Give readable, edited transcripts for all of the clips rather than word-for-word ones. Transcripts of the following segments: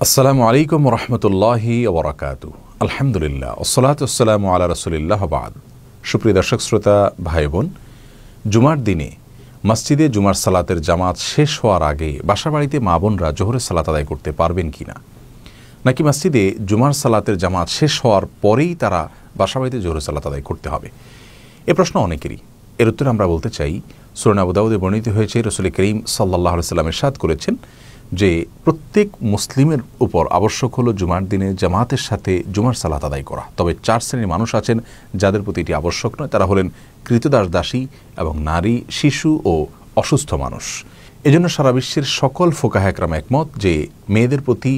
আসসালামু আলাইকুম রহমতুল্লাহি ওবরাকাতু। আলহামদুলিল্লাহ ওসসালাতু ওয়াসসালামু আলা রাসূলিল্লাহ বাদ। সুপ্রিয় দর্শক শ্রোতা ভাই বোন, জুমার দিনে মসজিদে জুমার সালাতের জামাত শেষ হওয়ার আগে বাসা বাড়িতে মা বোনরা জোহরের সালাত আদায় করতে পারবেন কিনা, নাকি মসজিদে জুমার সালাতের জামাত শেষ হওয়ার পরেই তারা বাসা বাড়িতে জোহরের সালাত আদায় করতে হবে? এ প্রশ্ন অনেকেরই। এর উত্তরে আমরা বলতে চাই, সূরা আবু দাউদে বর্ণিত হয়েছে, রাসূল করিম সাল্লাল্লাহু আলাইহি ওয়াসাল্লাম ইরশাদ করেছেন যে প্রত্যেক মুসলিমের উপর আবশ্যক হলো জুমার দিনে জামাতের সাথে জুমার সালাত আদায় করা। তবে 4 শ্রেণীর মানুষ আছেন যাদের প্রতি এটি আবশ্যক নয়। তারা হলেন কৃতদাস দাসী এবং নারী, শিশু ও অসুস্থ মানুষ। এজন্য সারা বিশ্বের সকল ফুকাহা একরাম একমত যে মেয়েদের প্রতি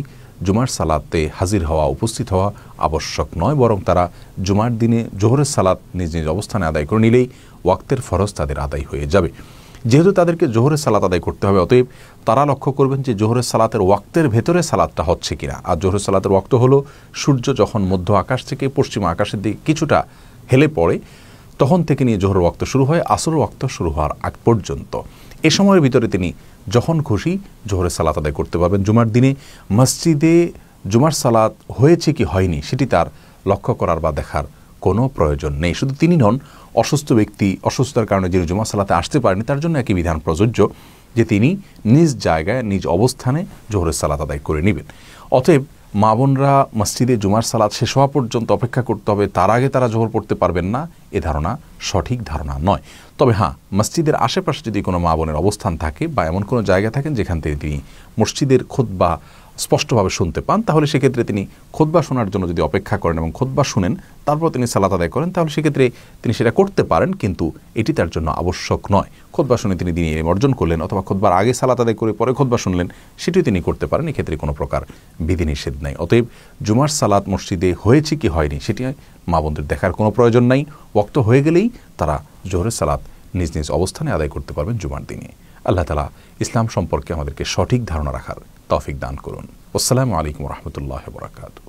জুমার সালাতে হাজির হওয়া, উপস্থিত হওয়া আবশ্যক নয়, বরং তারা জুমার দিনে জোহরের সালাত নিজ নিজ অবস্থানে আদায় করে নিলেই ওয়াক্তের ফরজ তাদের আদায় হয়ে যাবে। যেহেতু তাদেরকে জোহরের সালাত আদায় করতে হবে, অতএব তারা লক্ষ্য করবেন যে জোহরের সালাতের ওয়াক্তের ভেতরে সালাতটা হচ্ছে কিনা। আর জোহরের সালাতের ওয়াক্ত হলো সূর্য যখন মধ্য আকাশ থেকে পশ্চিম আকাশের দিকে কিছুটা হেলে পড়ে তখন থেকে নিয়ে জোহরের ওয়াক্ত শুরু হয় আসরের ওয়াক্ত শুরু হওয়ার আগ পর্যন্ত। এ সময়ের ভিতরে তিনি যখন খুশি জোহরের সালাত আদায় করতে পারবেন। জুমার দিনে মসজিদে জুমার সালাত হয়েছে কি হয়নি সেটি তার লক্ষ্য করার বা দেখার কোনো প্রয়োজন নেই। শুধু তিনি নন, অসুস্থ ব্যক্তি, অসুস্থতার কারণে যিনি জুমা সালাতে আসতে পারেনি তার জন্য একই বিধান প্রযোজ্য যে তিনি নিজ জায়গায় নিজ অবস্থানে জোহরের সালাত আদায় করে নেবেন। অতএব মা বোনরা মসজিদে জুমার সালাত শেষ হওয়া পর্যন্ত অপেক্ষা করতে হবে, তার আগে তারা জোহর পড়তে পারবেন না, এ ধারণা সঠিক ধারণা নয়। তবে হ্যাঁ, মসজিদের আশেপাশে যদি কোনো মা বোনের অবস্থান থাকে বা এমন কোনো জায়গা থাকেন যেখান থেকে তিনি মসজিদের খুতবা স্পষ্টভাবে শুনতে পান, তাহলে সেক্ষেত্রে তিনি খুতবা শোনার জন্য যদি অপেক্ষা করেন এবং খুতবা শুনেন তারপর তিনি সালাত আদায় করেন, তাহলে সেক্ষেত্রে তিনি সেটা করতে পারেন, কিন্তু এটি তার জন্য আবশ্যক নয়। খুতবা শুনে তিনি দিনে অর্জন করলেন অথবা খুতবার আগে সালাত আদায় করে পরে খুতবা শুনলেন, সেটিও তিনি করতে পারেন। এক্ষেত্রে কোনো প্রকার বিধিনিষেধ নাই। অতএব জুমার সালাত মসজিদে হয়েছে কি হয়নি সেটি মা বোনদের দেখার কোনো প্রয়োজন নাই। ওয়াক্ত হয়ে গেলেই তারা জোহরের সালাত নিজ নিজ অবস্থানে আদায় করতে পারবেন জুমার দিনে। আল্লাহ তাআলা ইসলাম সম্পর্কে আমাদেরকে সঠিক ধারণা রাখার তৌফিক দান করুন। আসসালামু আলাইকুম ওয়া রাহমাতুল্লাহি ওয়া বারাকাতুহু।